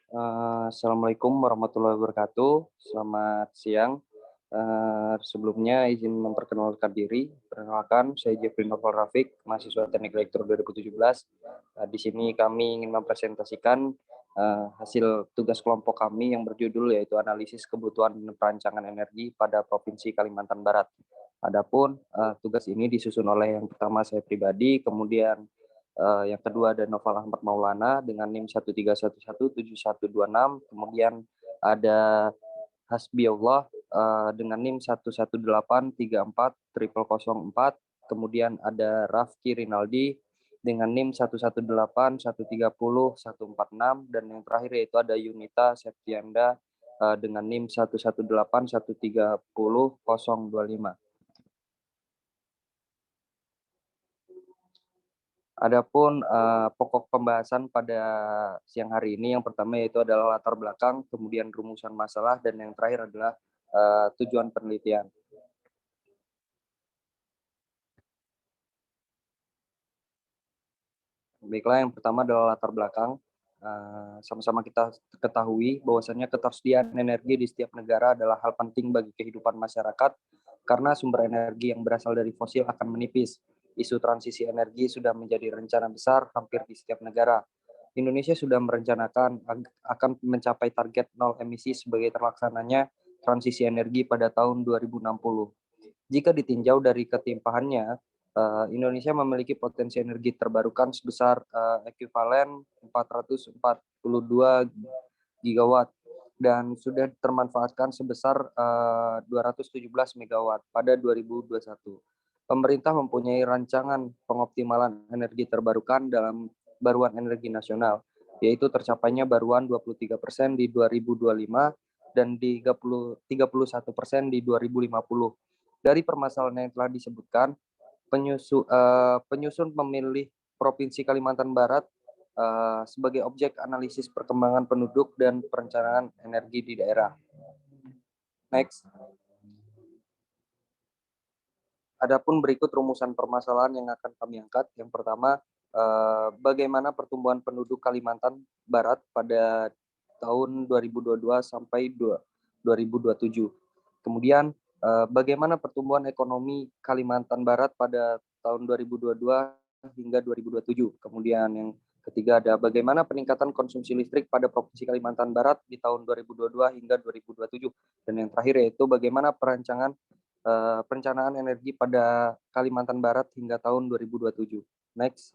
Assalamualaikum warahmatullahi wabarakatuh. Selamat siang. Sebelumnya izin memperkenalkan diri. Perkenalkan, saya Jeffrey Novel Rafiq, mahasiswa Teknik Elektro 2017. Di sini kami ingin mempresentasikan hasil tugas kelompok kami yang berjudul yaitu analisis kebutuhan dan perancangan energi pada Provinsi Kalimantan Barat. Adapun tugas ini disusun oleh yang pertama saya pribadi, kemudian yang kedua ada Noval Ahmad Maulana dengan NIM 13117117126, kemudian ada Hasbiullah dengan NIM 118340004, kemudian ada Rafki Rinaldi dengan NIM 118130146, dan yang terakhir yaitu ada Yunita Septianda dengan NIM 118130025. Adapun pokok pembahasan pada siang hari ini yang pertama yaitu adalah latar belakang, kemudian rumusan masalah, dan yang terakhir adalah tujuan penelitian. Baiklah, yang pertama adalah latar belakang. Sama-sama kita ketahui bahwasannya ketersediaan energi di setiap negara adalah hal penting bagi kehidupan masyarakat karena sumber energi yang berasal dari fosil akan menipis. Isu transisi energi sudah menjadi rencana besar hampir di setiap negara. Indonesia sudah merencanakan akan mencapai target nol emisi sebagai terlaksananya transisi energi pada tahun 2060. Jika ditinjau dari ketimpahannya, Indonesia memiliki potensi energi terbarukan sebesar ekuivalen 442 gigawatt dan sudah termanfaatkan sebesar 217 megawatt pada 2021. Pemerintah mempunyai rancangan pengoptimalan energi terbarukan dalam baruan energi nasional, yaitu tercapainya baruan 23% di 2025 dan 31% di 2050. Dari permasalahan yang telah disebutkan, penyusun memilih Provinsi Kalimantan Barat sebagai objek analisis perkembangan penduduk dan perencanaan energi di daerah. Next. Adapun berikut rumusan permasalahan yang akan kami angkat. Yang pertama, bagaimana pertumbuhan penduduk Kalimantan Barat pada tahun 2022 sampai 2027. Kemudian, bagaimana pertumbuhan ekonomi Kalimantan Barat pada tahun 2022 hingga 2027. Kemudian yang ketiga ada bagaimana peningkatan konsumsi listrik pada Provinsi Kalimantan Barat di tahun 2022 hingga 2027. Dan yang terakhir yaitu bagaimana perencanaan energi pada Kalimantan Barat hingga tahun 2027. Next.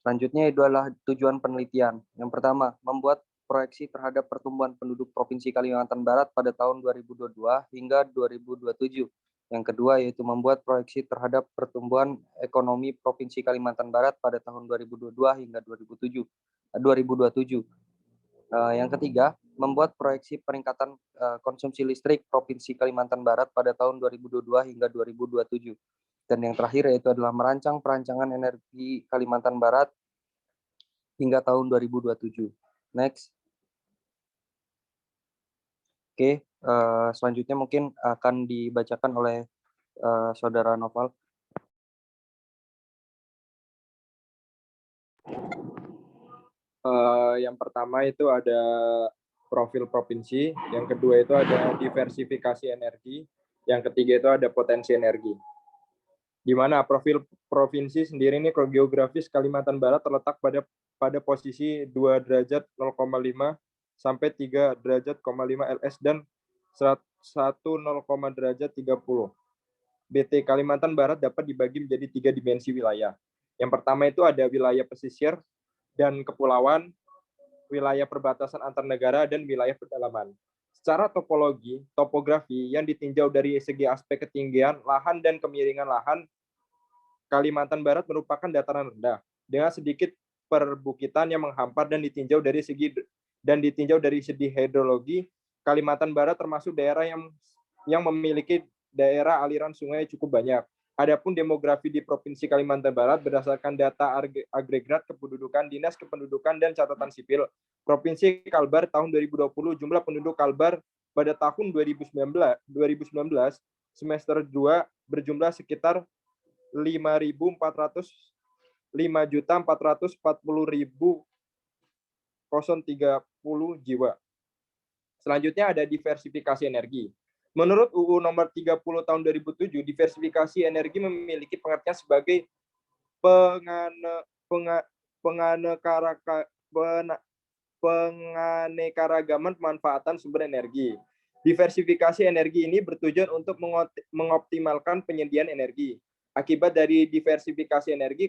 Selanjutnya adalah tujuan penelitian. Yang pertama, membuat proyeksi terhadap pertumbuhan penduduk Provinsi Kalimantan Barat pada tahun 2022 hingga 2027. Yang kedua yaitu membuat proyeksi terhadap pertumbuhan ekonomi Provinsi Kalimantan Barat pada tahun 2022 hingga 2027. Yang ketiga, membuat proyeksi peningkatan konsumsi listrik Provinsi Kalimantan Barat pada tahun 2022 hingga 2027. Dan yang terakhir yaitu adalah merancang perancangan energi Kalimantan Barat hingga tahun 2027. Next. Oke, selanjutnya mungkin akan dibacakan oleh Saudara Noval. Yang pertama itu ada profil provinsi, yang kedua itu ada diversifikasi energi, yang ketiga itu ada potensi energi. Di mana profil provinsi sendiri ini geografis Kalimantan Barat terletak pada posisi 2 derajat 0,5 sampai 3 derajat 5 LS dan 1 0, derajat 30. BT Kalimantan Barat dapat dibagi menjadi 3 dimensi wilayah. Yang pertama itu ada wilayah pesisir dan kepulauan, wilayah perbatasan antar negara, dan wilayah pedalaman. Secara topografi yang ditinjau dari segi aspek ketinggian, lahan, dan kemiringan lahan, Kalimantan Barat merupakan dataran rendah dengan sedikit perbukitan yang menghampar dan ditinjau dari segi hidrologi, Kalimantan Barat termasuk daerah yang memiliki daerah aliran sungai cukup banyak. Adapun demografi di Provinsi Kalimantan Barat berdasarkan data agregat kependudukan Dinas Kependudukan dan Catatan Sipil Provinsi Kalbar tahun 2020, jumlah penduduk Kalbar pada tahun 2019 semester 2 berjumlah sekitar 5.400 5.440.000 jiwa. Selanjutnya ada diversifikasi energi. Menurut UU nomor 30 tahun 2007, diversifikasi energi memiliki pengertian sebagai penganekaragaman pemanfaatan sumber energi. Diversifikasi energi ini bertujuan untuk mengoptimalkan penyediaan energi. Akibat dari diversifikasi energi,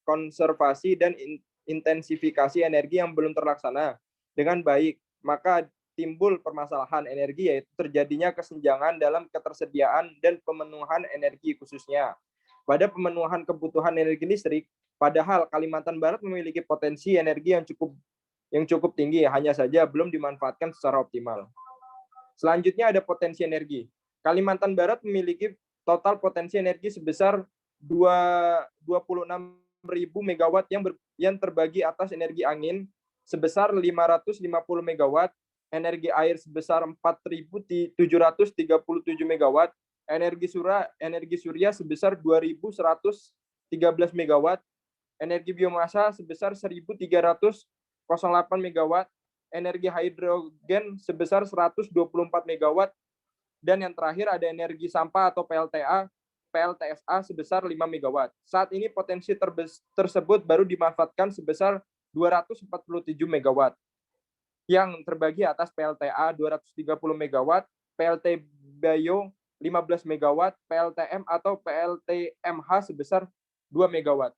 konservasi dan intensifikasi energi yang belum terlaksana dengan baik, maka timbul permasalahan energi, yaitu terjadinya kesenjangan dalam ketersediaan dan pemenuhan energi khususnya. Pada pemenuhan kebutuhan energi listrik, padahal Kalimantan Barat memiliki potensi energi yang cukup tinggi, hanya saja belum dimanfaatkan secara optimal. Selanjutnya ada potensi energi. Kalimantan Barat memiliki total potensi energi sebesar 26.000 megawatt yang terbagi atas energi angin sebesar 550 megawatt, energi air sebesar 4.737 megawatt, energi surya sebesar 2.113 megawatt, energi biomasa sebesar 1.308 megawatt, energi hidrogen sebesar 124 megawatt, dan yang terakhir ada energi sampah atau PLTSA sebesar 5 megawatt. Saat ini potensi tersebut baru dimanfaatkan sebesar 247 megawatt yang terbagi atas PLTA 230 megawatt, PLT Bio 15 megawatt, PLTM atau PLTMH sebesar 2 megawatt.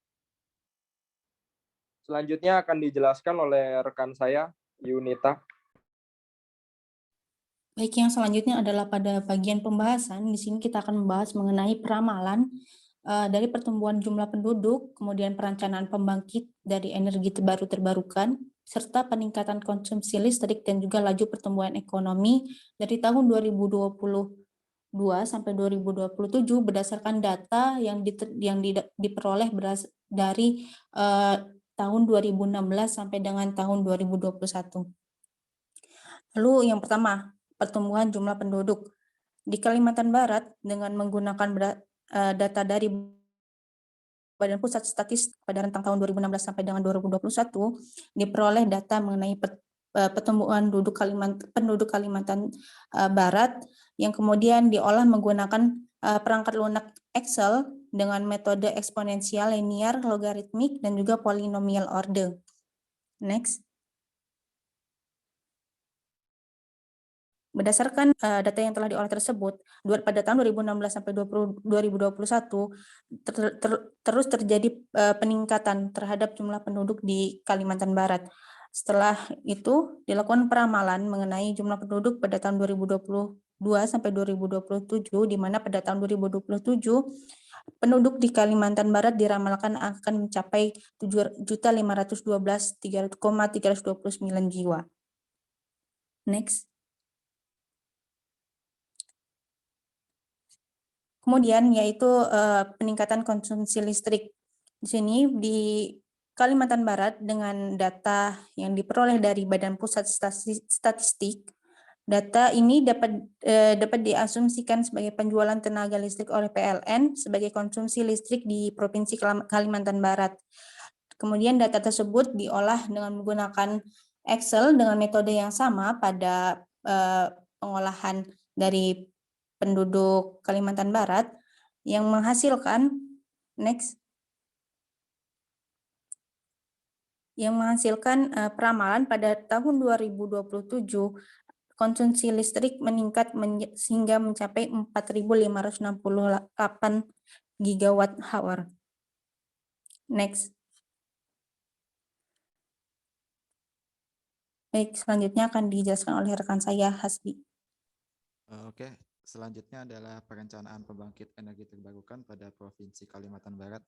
Selanjutnya akan dijelaskan oleh rekan saya, Yunita. Baik, yang selanjutnya adalah pada bagian pembahasan. Di sini kita akan membahas mengenai peramalan dari pertumbuhan jumlah penduduk, kemudian perencanaan pembangkit dari energi baru terbarukan, serta peningkatan konsumsi listrik dan juga laju pertumbuhan ekonomi dari tahun 2022 sampai 2027 berdasarkan data yang diperoleh dari tahun 2016 sampai dengan tahun 2021. Lalu yang pertama, pertumbuhan jumlah penduduk. Di Kalimantan Barat dengan menggunakan data dari Badan Pusat Statistik pada rentang tahun 2016 sampai dengan 2021 diperoleh data mengenai pertumbuhan penduduk Kalimantan Barat yang kemudian diolah menggunakan perangkat lunak Excel dengan metode eksponensial, linear, logaritmik, dan juga polinomial order. Next. Berdasarkan data yang telah diolah tersebut, pada tahun 2016 sampai 2021 terus terjadi peningkatan terhadap jumlah penduduk di Kalimantan Barat. Setelah itu dilakukan peramalan mengenai jumlah penduduk pada tahun 2022 sampai 2027, di mana pada tahun 2027 penduduk di Kalimantan Barat diramalkan akan mencapai 7.512.329 jiwa. Next. Kemudian yaitu peningkatan konsumsi listrik. Di sini di Kalimantan Barat dengan data yang diperoleh dari Badan Pusat Statistik, data ini dapat diasumsikan sebagai penjualan tenaga listrik oleh PLN sebagai konsumsi listrik di Provinsi Kalimantan Barat. Kemudian data tersebut diolah dengan menggunakan Excel dengan metode yang sama pada pengolahan dari penduduk Kalimantan Barat yang menghasilkan peramalan pada tahun 2027 konsumsi listrik meningkat sehingga mencapai 4.568 gigawatt hour. Next. Baik, selanjutnya akan dijelaskan oleh rekan saya, Hasbi. Oke. Selanjutnya adalah perencanaan pembangkit energi terbarukan pada Provinsi Kalimantan Barat.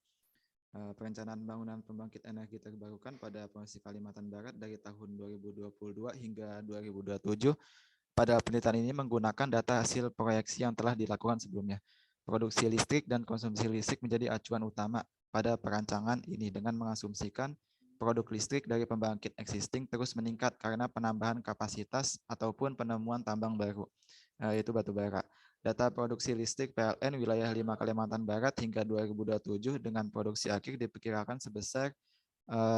Perencanaan bangunan pembangkit energi terbarukan pada Provinsi Kalimantan Barat dari tahun 2022 hingga 2027. Pada penelitian ini menggunakan data hasil proyeksi yang telah dilakukan sebelumnya. Produksi listrik dan konsumsi listrik menjadi acuan utama pada perancangan ini dengan mengasumsikan produk listrik dari pembangkit existing terus meningkat karena penambahan kapasitas ataupun penemuan tambang baru, yaitu batu bara. Data produksi listrik PLN wilayah 5 Kalimantan Barat hingga 2027 dengan produksi akhir diperkirakan sebesar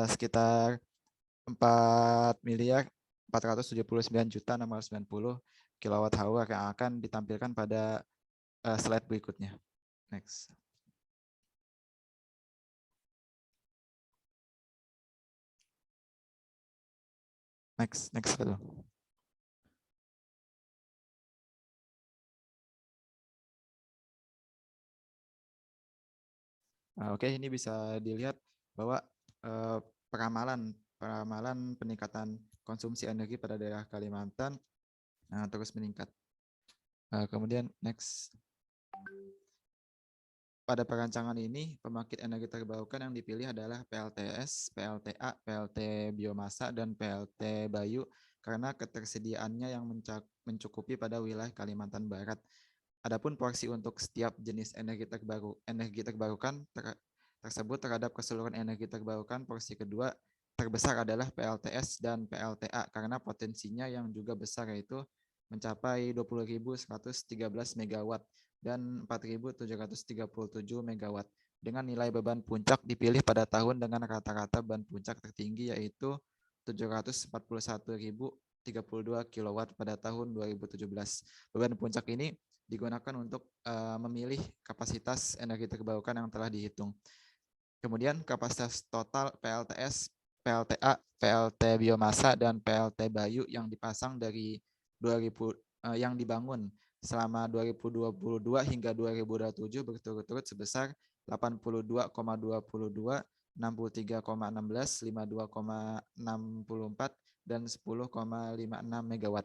sekitar 4.479.690 kWh yang akan ditampilkan pada slide berikutnya. Next. Next slide. Oke, ini bisa dilihat bahwa peramalan peningkatan konsumsi energi pada daerah Kalimantan terus meningkat. Kemudian next. Pada perancangan ini, pembangkit energi terbarukan yang dipilih adalah PLTS, PLTA, PLT biomasa, dan PLT Bayu karena ketersediaannya yang mencukupi pada wilayah Kalimantan Barat. Adapun porsi untuk setiap jenis energi terbarukan tersebut terhadap keseluruhan energi terbarukan, porsi kedua terbesar adalah PLTS dan PLTA karena potensinya yang juga besar, yaitu mencapai 20.113 MW dan 4.737 MW dengan nilai beban puncak dipilih pada tahun dengan rata-rata beban puncak tertinggi yaitu 741.032 kW pada tahun 2017. Beban puncak ini digunakan untuk memilih kapasitas energi terbarukan yang telah dihitung. Kemudian kapasitas total PLTS, PLTA, PLT biomasa, dan PLT Bayu yang dipasang dari yang dibangun selama 2022 hingga 2027 berturut-turut sebesar 82,22, 63,16, 52,64, dan 10,56 MW.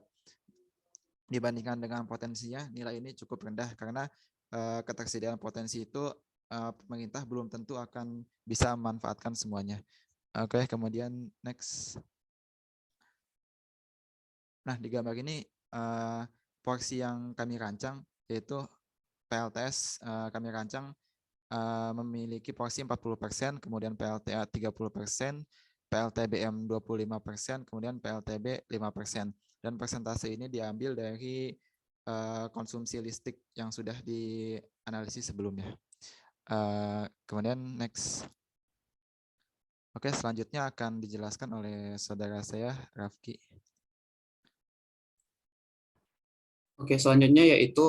Dibandingkan dengan potensinya, nilai ini cukup rendah karena ketersediaan potensi itu pemerintah belum tentu akan bisa memanfaatkan semuanya. Oke, kemudian next. Nah, di gambar ini porsi yang kami rancang yaitu PLTS kami rancang memiliki porsi 40%, kemudian PLTA 30%, PLTBM 25%, kemudian PLTB 5%. Dan persentase ini diambil dari konsumsi listrik yang sudah dianalisis sebelumnya. Kemudian next. Oke, selanjutnya akan dijelaskan oleh saudara saya, Rafki. Oke, selanjutnya yaitu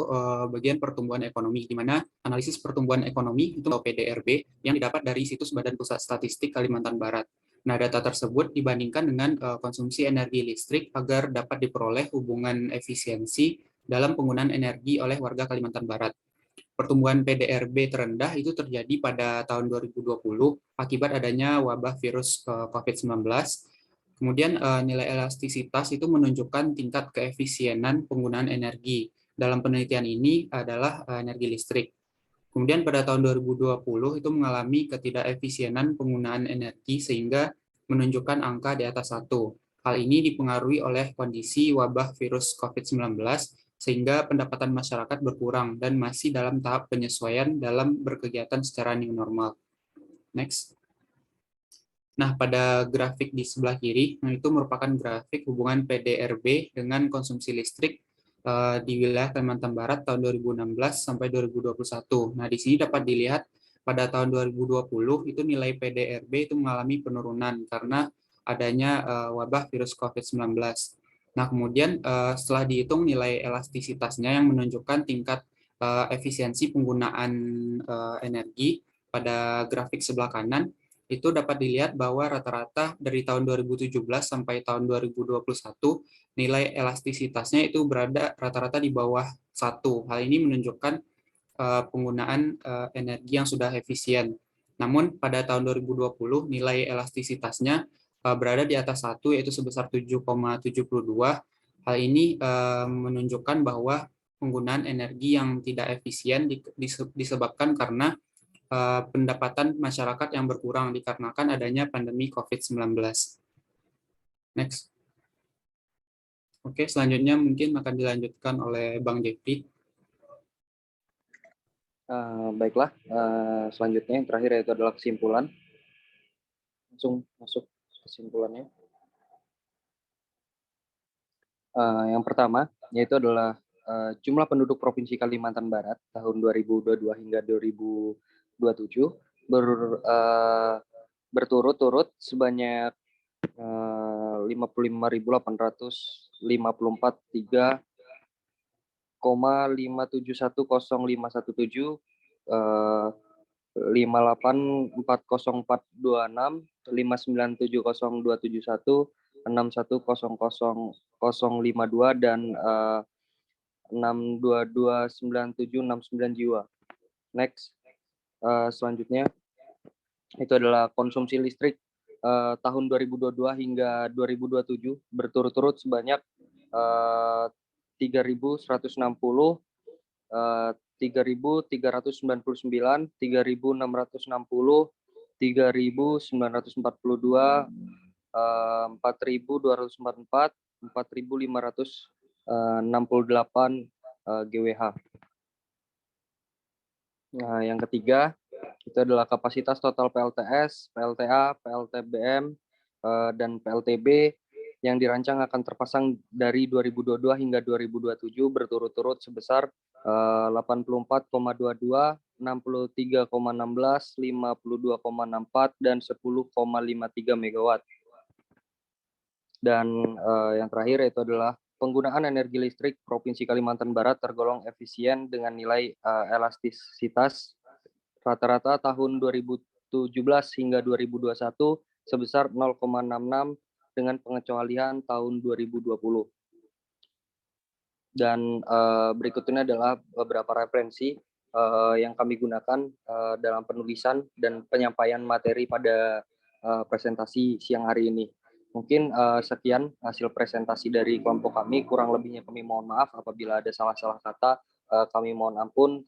bagian pertumbuhan ekonomi, di mana analisis pertumbuhan ekonomi itu PDRB yang didapat dari situs Badan Pusat Statistik Kalimantan Barat. Nah, data tersebut dibandingkan dengan konsumsi energi listrik agar dapat diperoleh hubungan efisiensi dalam penggunaan energi oleh warga Kalimantan Barat. Pertumbuhan PDRB terendah itu terjadi pada tahun 2020 akibat adanya wabah virus COVID-19. Kemudian nilai elastisitas itu menunjukkan tingkat keefisienan penggunaan energi. Dalam penelitian ini adalah energi listrik. Kemudian pada tahun 2020 itu mengalami ketidakefisienan penggunaan energi sehingga menunjukkan angka di atas 1. Hal ini dipengaruhi oleh kondisi wabah virus COVID-19 sehingga pendapatan masyarakat berkurang dan masih dalam tahap penyesuaian dalam berkegiatan secara new normal. Next. Nah, pada grafik di sebelah kiri, itu merupakan grafik hubungan PDRB dengan konsumsi listrik di wilayah Kalimantan Barat tahun 2016 sampai 2021. Nah, di sini dapat dilihat pada tahun 2020 itu nilai PDRB itu mengalami penurunan karena adanya wabah virus COVID-19. Nah, kemudian setelah dihitung nilai elastisitasnya yang menunjukkan tingkat efisiensi penggunaan energi pada grafik sebelah kanan, itu dapat dilihat bahwa rata-rata dari tahun 2017 sampai tahun 2021 nilai elastisitasnya itu berada rata-rata di bawah 1. Hal ini menunjukkan penggunaan energi yang sudah efisien. Namun pada tahun 2020 nilai elastisitasnya berada di atas 1 yaitu sebesar 7,72. Hal ini menunjukkan bahwa penggunaan energi yang tidak efisien disebabkan karena pendapatan masyarakat yang berkurang dikarenakan adanya pandemi COVID-19. Next. Oke, selanjutnya mungkin akan dilanjutkan oleh Bang Jeffrey. Baiklah, selanjutnya yang terakhir yaitu adalah kesimpulan. Langsung masuk kesimpulannya. Yang pertama yaitu adalah jumlah penduduk Provinsi Kalimantan Barat tahun 2022 hingga 2027 berturut-turut sebanyak 55.854 3,5710517 584046 59700271 61000052 dan 6229769 jiwa. Next, selanjutnya itu adalah konsumsi listrik tahun 2022 hingga 2027 berturut-turut sebanyak 3.160, 3.399, 3.660, 3.942, 4.244, 4.568 GWH. Nah, yang ketiga itu adalah kapasitas total PLTS, PLTA, PLTBM, dan PLTB yang dirancang akan terpasang dari 2022 hingga 2027 berturut-turut sebesar 84,22, 63,16, 52,64, dan 10,53 megawatt. Dan yang terakhir itu adalah penggunaan energi listrik Provinsi Kalimantan Barat tergolong efisien dengan nilai elastisitas rata-rata tahun 2017 hingga 2021 sebesar 0,66 dengan pengecualian tahun 2020. Dan berikut ini adalah beberapa referensi yang kami gunakan dalam penulisan dan penyampaian materi pada presentasi siang hari ini. Mungkin sekian hasil presentasi dari kelompok kami. Kurang lebihnya kami mohon maaf apabila ada salah-salah kata. Kami mohon ampun.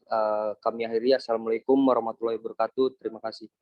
Kami akhiri. Assalamualaikum warahmatullahi wabarakatuh. Terima kasih.